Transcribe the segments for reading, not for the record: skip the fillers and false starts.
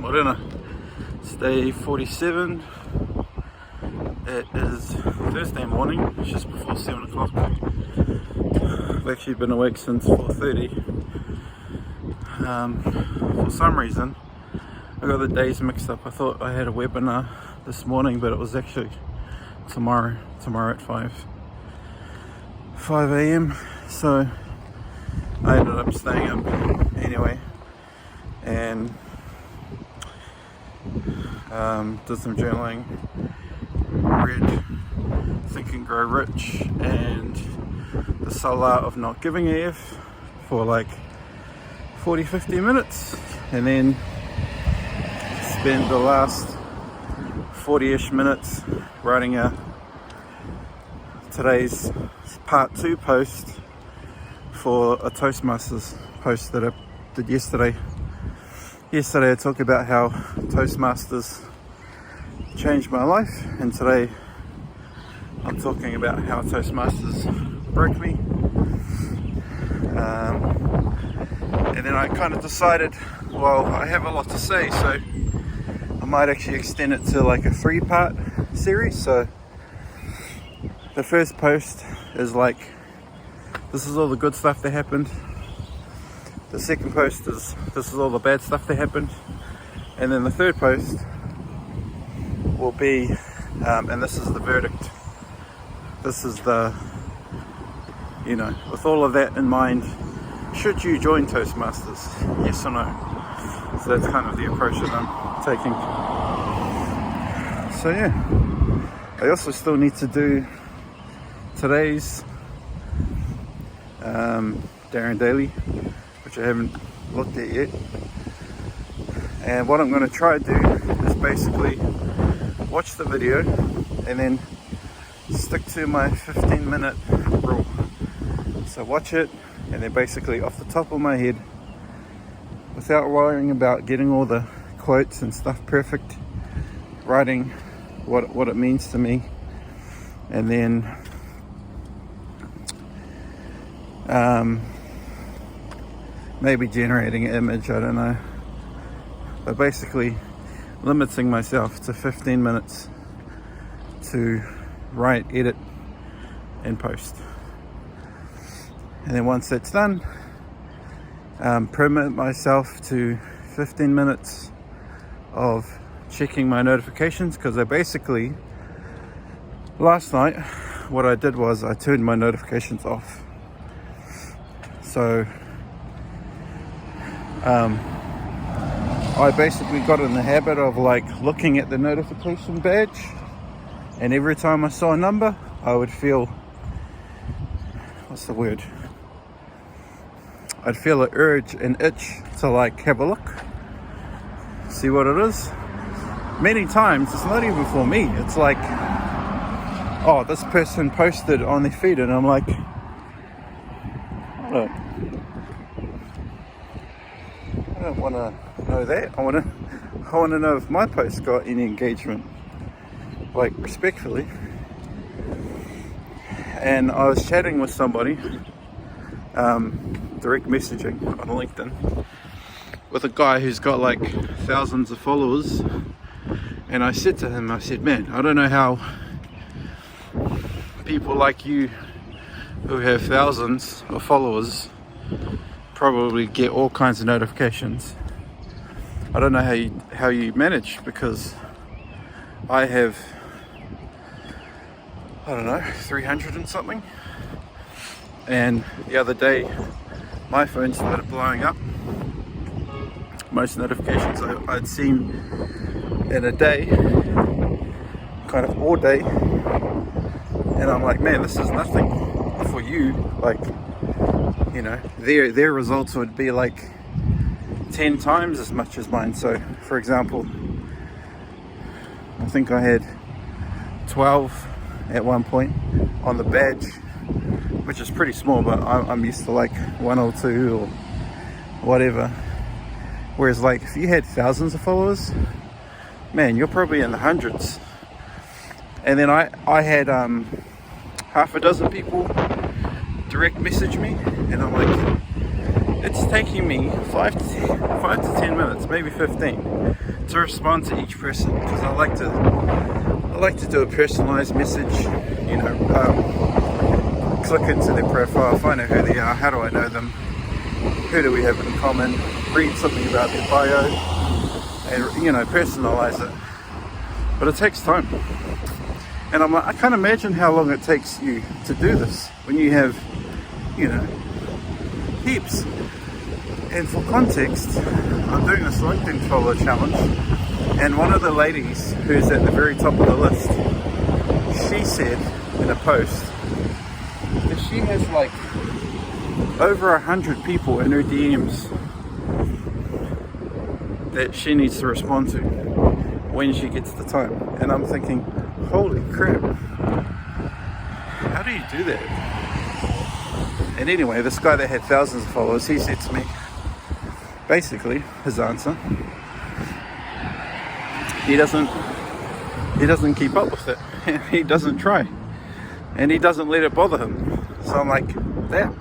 Morena. It's day 47. It is Thursday morning, it's just before 7 o'clock. I've actually been awake since 4:30. For some reason, I got the days mixed up. I thought I had a webinar this morning, but it was actually tomorrow at 5 a.m. So I ended up staying up anyway and did some journaling, read Think and Grow Rich and The Soul Art of Not Giving a F for like 40-50 minutes, and then spent the last 40-ish minutes writing today's part 2 post for a Toastmasters post that I did yesterday. Yesterday I talked about how Toastmasters changed my life, and today I'm talking about how Toastmasters broke me. And then I kind of decided, well, I have a lot to say, so I might actually extend it to like a 3-part series. So the first post is like, this is all the good stuff that happened. The second post is, this is all the bad stuff that happened. And then the third post will be, and this is the verdict. This is the, with all of that in mind, should you join Toastmasters? Yes or no? So that's kind of the approach that I'm taking. So yeah, I also still need to do today's Darren Daily, which I haven't looked at yet. And what I'm going to try to do is basically watch the video and then stick to my 15-minute rule. So watch it, and then basically off the top of my head, without worrying about getting all the quotes and stuff perfect, writing what it means to me, and then maybe generating an image, I don't know, but basically limiting myself to 15 minutes to write, edit and post. And then once that's done, permit myself to 15 minutes of checking my notifications, because I basically, last night, what I did was I turned my notifications off. So I basically got in the habit of like looking at the notification badge, and every time I saw a number, I would feel, what's the word? I'd feel an urge, an itch to like have a look, see what it is. Many times it's not even for me, it's like, oh, this person posted on their feed, and I'm like, I don't want to know that. I want to know if my post got any engagement, like respectfully. And I was chatting with somebody, direct messaging on LinkedIn, with a guy who's got like thousands of followers, and I said to him, I said, man, I don't know how people like you who have thousands of followers probably get all kinds of notifications. I don't know how you manage, because I have, I don't know, 300 and something. And the other day my phone started blowing up. Most notifications I'd seen in a day, kind of all day, and I'm like, man, this is nothing for you. Like, their results would be like 10 times as much as mine. So for example, I think I had 12 at one point on the badge, which is pretty small, but I'm used to like 1 or 2 or whatever. Whereas like if you had thousands of followers, man, you're probably in the hundreds. And then I had half a dozen people direct message me, and I'm like, it's taking me 5 to 10 minutes, maybe 15, to respond to each person, because I like to do a personalized message. You know, click into their profile, find out who they are, how do I know them, who do we have in common, read something about their bio, and, you know, personalize it. But it takes time, and I'm like, I can't imagine how long it takes you to do this when you have, you know, heaps. And for context, I'm doing this LinkedIn follower challenge, and one of the ladies who's at the very top of the list, she said in a post that she has like over 100 people in her DMs that she needs to respond to when she gets the time. And I'm thinking, holy crap, how do you do that? And anyway, this guy that had thousands of followers, he said to me, basically, his answer, he doesn't keep up with it. He doesn't try, and he doesn't let it bother him. So I'm like, damn,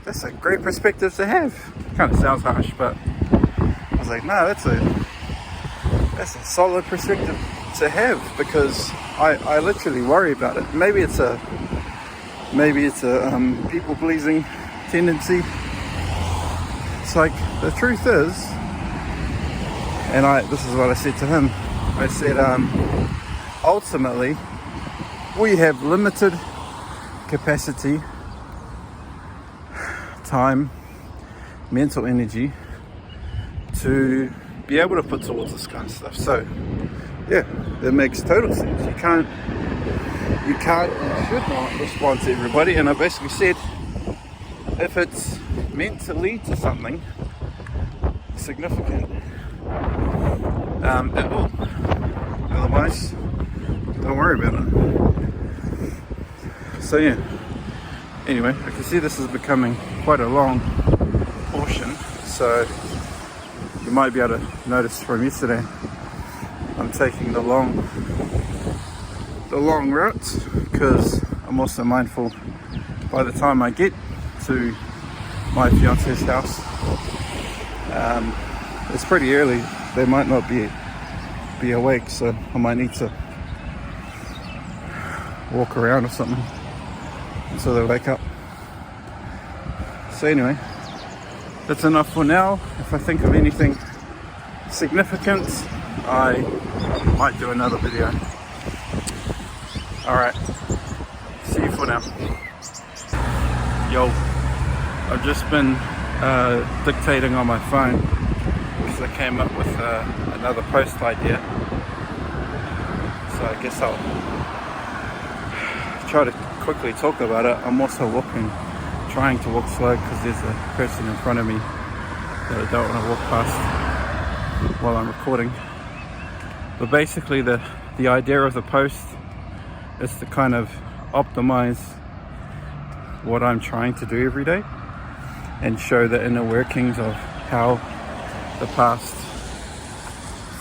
that's a great perspective to have. Kind of sounds harsh, but I was like, no, that's a solid perspective to have, because I literally worry about it. Maybe it's a people pleasing tendency. It's like, the truth is, and this is what I said to him. I said, ultimately, we have limited capacity, time, mental energy to be able to put towards this kind of stuff. So, yeah, that makes total sense. You can't and should not respond to everybody. And I basically said, if it's meant to lead to something significant, it will. Otherwise, don't worry about it. So yeah, anyway, I can see this is becoming quite a long portion, so you might be able to notice from yesterday I'm taking the long route, because I'm also mindful by the time I get to my fiance's house, it's pretty early. They might not be awake, so I might need to walk around or something until they wake up. So anyway, that's enough for now. If I think of anything significant, I might do another video. Alright, see you for now. Yo, I've just been dictating on my phone because I came up with another post idea. So I guess I'll try to quickly talk about it. I'm also trying to walk slow because there's a person in front of me that I don't want to walk past while I'm recording. But basically the idea of the post is to kind of optimize what I'm trying to do every day and show the inner workings of how the past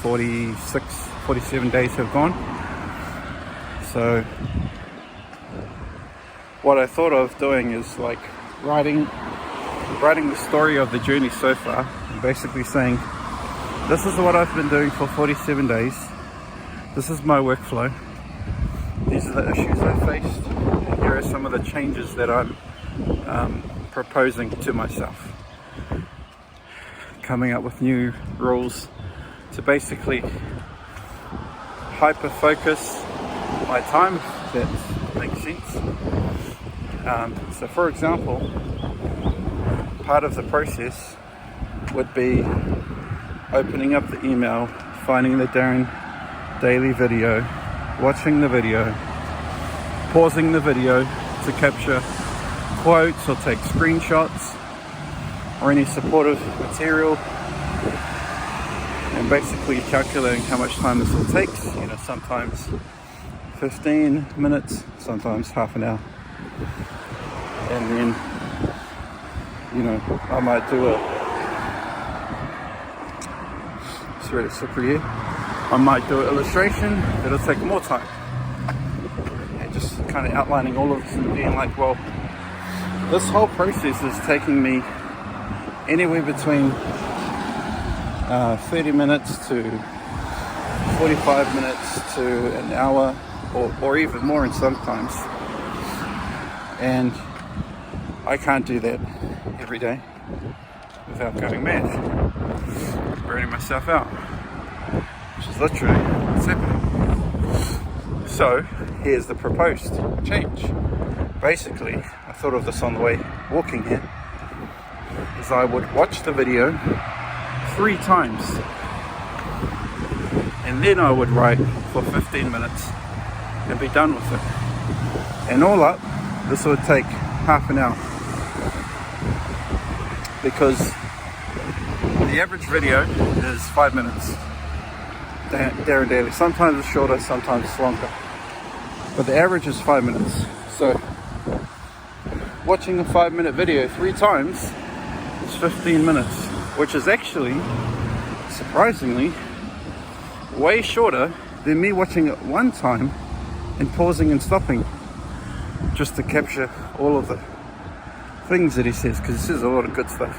47 days have gone. So what I thought of doing is like writing the story of the journey so far, and basically saying, this is what I've been doing for 47 days, this is my workflow, these are the issues I faced, and here are some of the changes that I'm proposing to myself. Coming up with new rules to basically hyper focus my time, if that makes sense. So for example, part of the process would be opening up the email, finding the Darren daily video, watching the video, pausing the video to capture quotes or take screenshots or any supportive material, and basically calculating how much time this all takes. You know, sometimes 15 minutes, sometimes half an hour. And then, you know, I might do it's really slippery here. I might do an illustration that'll take more time. And just kind of outlining all of this and being like, well, this whole process is taking me anywhere between 30 minutes to 45 minutes to an hour, or even more in sometimes. And I can't do that every day without going mad, burning myself out, which is literally what's happening. So here's the proposed change. Basically, I thought of this on the way walking here, is I would watch the video 3 times and then I would write for 15 minutes and be done with it. And all up, this would take half an hour, because the average video is 5 minutes. Darren Daily. Sometimes it's shorter, sometimes it's longer, but the average is 5 minutes. So watching a 5-minute video 3 times is 15 minutes, which is actually, surprisingly, way shorter than me watching it 1 time and pausing and stopping just to capture all of the things that he says, because he says a lot of good stuff.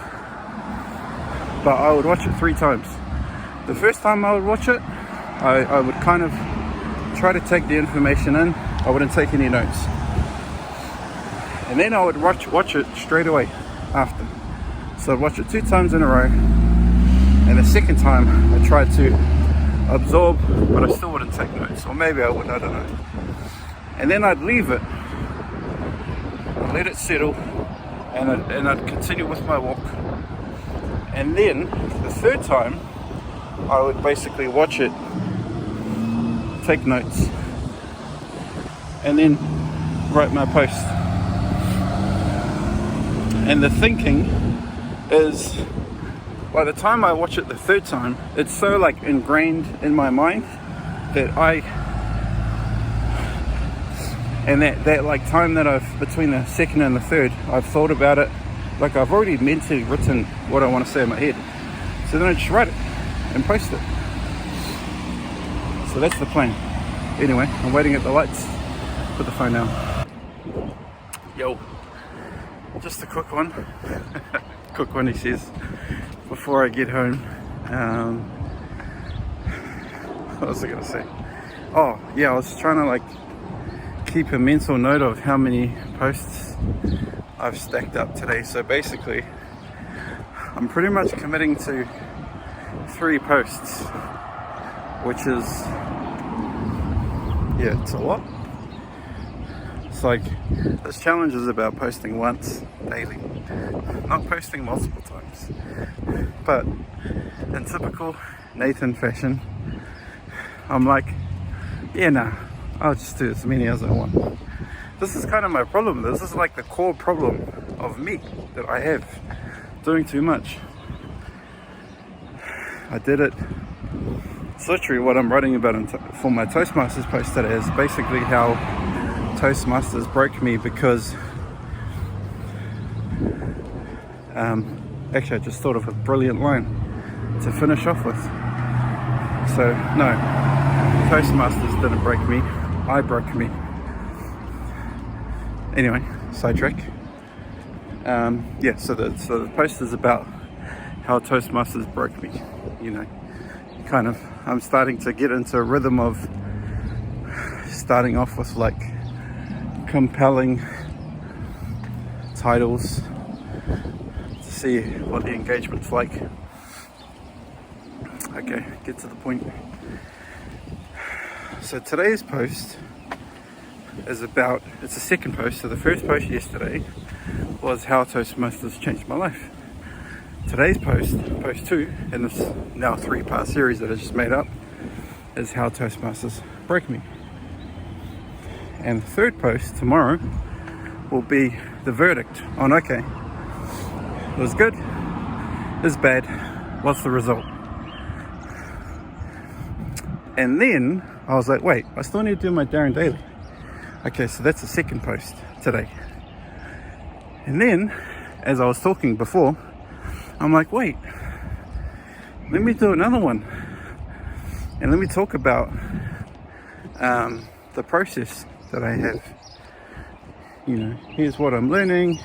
But I would watch it 3 times. The first time I would watch it, I would kind of try to take the information in. I wouldn't take any notes. And then I would watch it straight away after. So I'd watch it 2 times in a row. And the second time I tried to absorb, but I still wouldn't take notes. Or maybe I would, I don't know. And then I'd leave it. I'd let it settle. And I'd continue with my walk. And then the third time, I would basically watch it, take notes, and then write my post. And the thinking is, by the time I watch it the third time, it's so like ingrained in my mind that that like time that I've, between the second and the third, I've thought about it, like I've already mentally written what I want to say in my head. So then I just write it and post it. So that's the plan. Anyway, I'm waiting at the lights. Put the phone down. Yo, just a quick one. Quick one, he says, before I get home. What was I gonna say? Oh yeah, I was trying to like keep a mental note of how many posts I've stacked up today. So basically, I'm pretty much committing to 3 posts, which is, yeah, it's a lot. It's like, this challenge is about posting once daily, not posting multiple times. But in typical Nathan fashion, I'm like, yeah, nah, I'll just do as many as I want. This is kind of my problem. This is like the core problem of me that I have, doing too much. I did it. It's literally what I'm writing about for my Toastmasters post today, is basically how Toastmasters broke me, because actually I just thought of a brilliant line to finish off with. So no, Toastmasters didn't break me, I broke me. Anyway, sidetrack. Yeah, so the post is about how Toastmasters broke me. You know, kind of, I'm starting to get into a rhythm of starting off with like compelling titles to see what the engagement's like. Okay, get to the point. So today's post is about, it's the second post. So the first post yesterday was how Toastmasters changed my life. Today's post, post 2, in this now 3-part series that I just made up, is how Toastmasters broke me. And the third post tomorrow will be the verdict on, okay, it was good, it was bad, what's the result? And then I was like, wait, I still need to do my Darren Daily. Okay, so that's the second post today. And then, as I was talking before, I'm like, wait, let me do another one. And let me talk about the process that I have. You know, here's what I'm learning.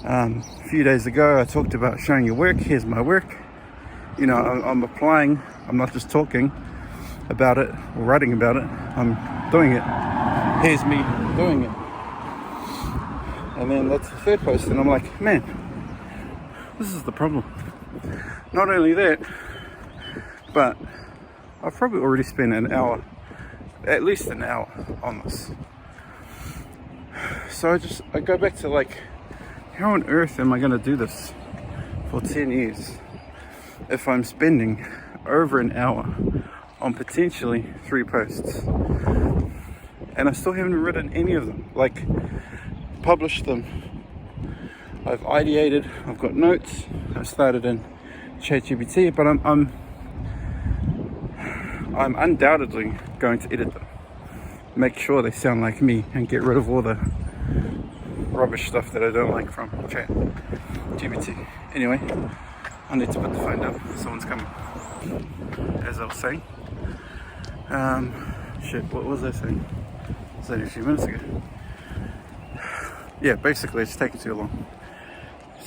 A few days ago, I talked about showing your work. Here's my work. you know, I'm applying. I'm not just talking about it or writing about it. I'm doing it. Here's me doing it. And then that's the third post, and I'm like, man, this is the problem. Not only that, but I've probably already spent an hour, at least an hour on this. So I go back to like, how on earth am I going to do this for 10 years if I'm spending over an hour on potentially 3 posts? And I still haven't written any of them, like published them. I've ideated, I've got notes, I've started in ChatGPT, but I'm undoubtedly going to edit them, make sure they sound like me, and get rid of all the rubbish stuff that I don't like from ChatGPT. Anyway, I need to put the phone down. Someone's coming. As I was saying, what was I saying? It was only a few minutes ago. Yeah, basically it's taking too long.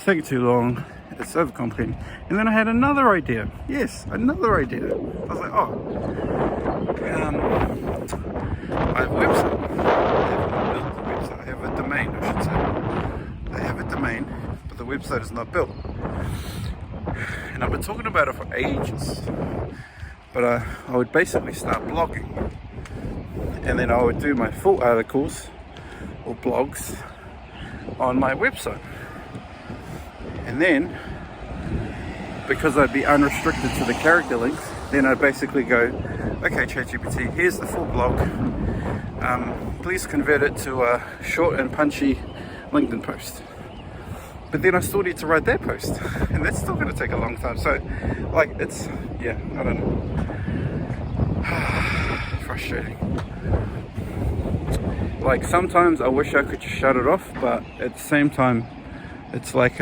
It's overcomplicated. And then I had another idea. Yes, another idea. I was like, I have a website. I have a domain, I should say. I have a domain, but the website is not built. And I've been talking about it for ages. But I would basically start blogging. And then I would do my full articles or blogs on my website. And then, because I'd be unrestricted to the character links, then I'd basically go, okay, ChatGPT, here's the full blog. Please convert it to a short and punchy LinkedIn post. But then I still need to write that post, and that's still going to take a long time. So, like, it's, yeah, I don't know. Frustrating. Like, sometimes I wish I could just shut it off, but at the same time, it's like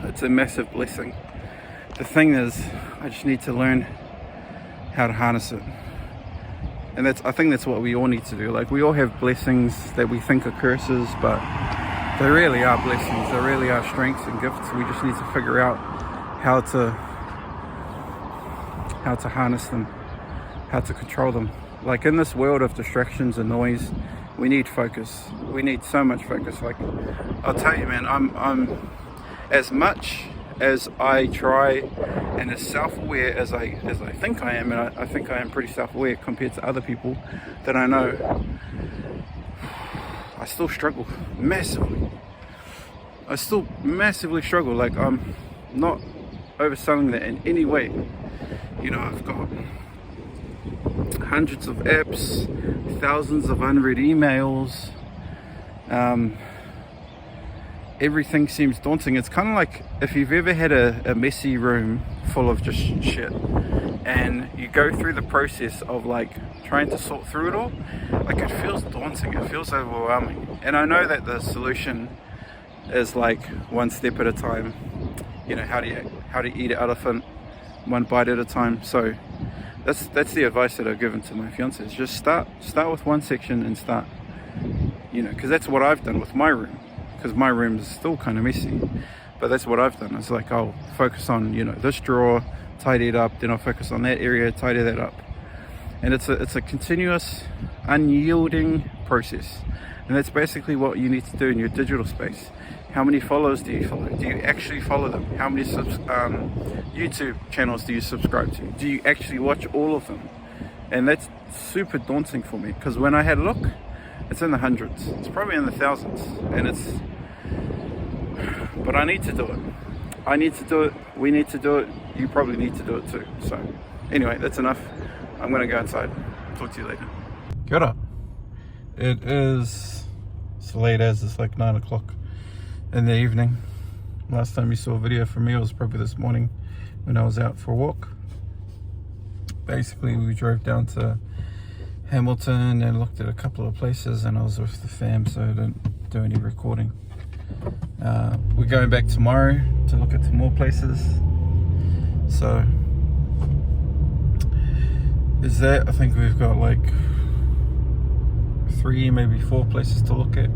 it's a massive blessing. The thing is, I just need to learn how to harness it. And I think that's what we all need to do. Like, we all have blessings that we think are curses, but they really are blessings. They really are strengths and gifts. We just need to figure out how to harness them, how to control them. Like, in this world of distractions and noise, we need focus. We need so much focus. Like, I'll tell you, man, I'm as much as I try and as self-aware as I think I am, and I think I am pretty self-aware compared to other people that I know, I still struggle massively. I still massively struggle. Like, I'm not overselling that in any way. You know, I've got hundreds of apps, thousands of unread emails. Everything seems daunting. It's kind of like if you've ever had a messy room full of just shit, and you go through the process of like trying to sort through it all. Like, it feels daunting, it feels overwhelming. And I know that the solution is like one step at a time. You know, how do you eat an elephant one bite at a time. So that's the advice that I've given to my fiance, is just start with one section and start, you know, because that's what I've done with my room, because my room is still kind of messy, but that's what I've done. It's like, I'll focus on, you know, this drawer, tidy it up, then I'll focus on that area, tidy that up. And it's a continuous, unyielding process. And that's basically what you need to do in your digital space. How many followers do you follow? Do you actually follow them? How many YouTube channels do you subscribe to? Do you actually watch all of them? And that's super daunting for me, because when I had a look, it's in the hundreds. It's probably in the thousands. And but I need to do it. I need to do it. We need to do it. You probably need to do it too. So anyway, that's enough. I'm going to go inside. Talk to you later. Kia ora. It is as late as it's like 9 o'clock in the evening. Last time you saw a video from me, it was probably this morning when I was out for a walk. Basically, we drove down to Hamilton and looked at a couple of places, and I was with the fam, so I didn't do any recording. We're going back tomorrow to look at some more places. So is that, I think we've got like 3, maybe 4 places to look at.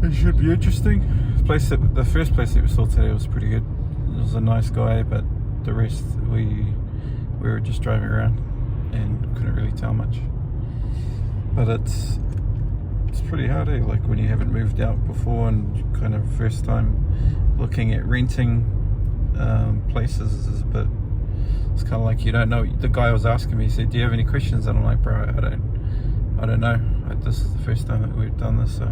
It should be interesting. The first place that we saw today was pretty good. was a nice guy, but the rest we were just driving around and couldn't really tell much. But it's pretty hard, eh? Like when you haven't moved out before and kind of first time looking at renting places is a bit. It's kind of like you don't know. The guy was asking me, he said, "Do you have any questions?" And I'm like, "Bro, I don't know. This is the first time that we've done this, so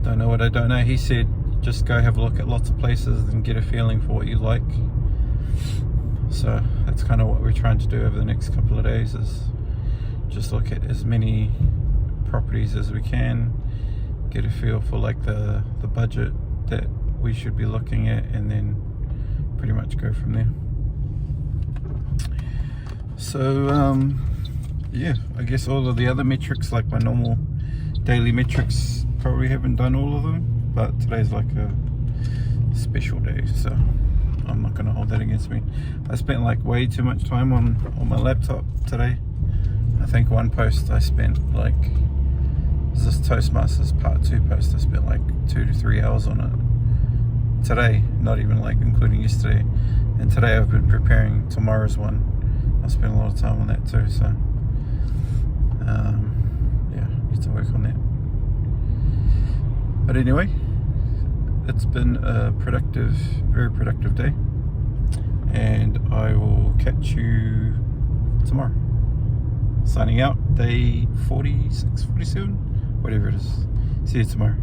don't know what I don't know." He said, "Just go have a look at lots of places and get a feeling for what you like." So that's kind of what we're trying to do over the next couple of days, is just look at as many properties as we can, get a feel for like the budget that we should be looking at, and then pretty much go from there. So yeah, I guess all of the other metrics, like my normal daily metrics, probably haven't done all of them, but today's like a special day, so I'm not going to hold that against me. I spent like way too much time on my laptop today. I think one post I spent like, this Toastmasters Part 2 post, I spent like 2 to 3 hours on it today, not even like including yesterday. And today I've been preparing tomorrow's one. I spent a lot of time on that too, so yeah, need to work on that. But anyway, it's been a productive, very productive day, and I will catch you tomorrow. Signing out, day 46, 47, whatever it is. See you tomorrow.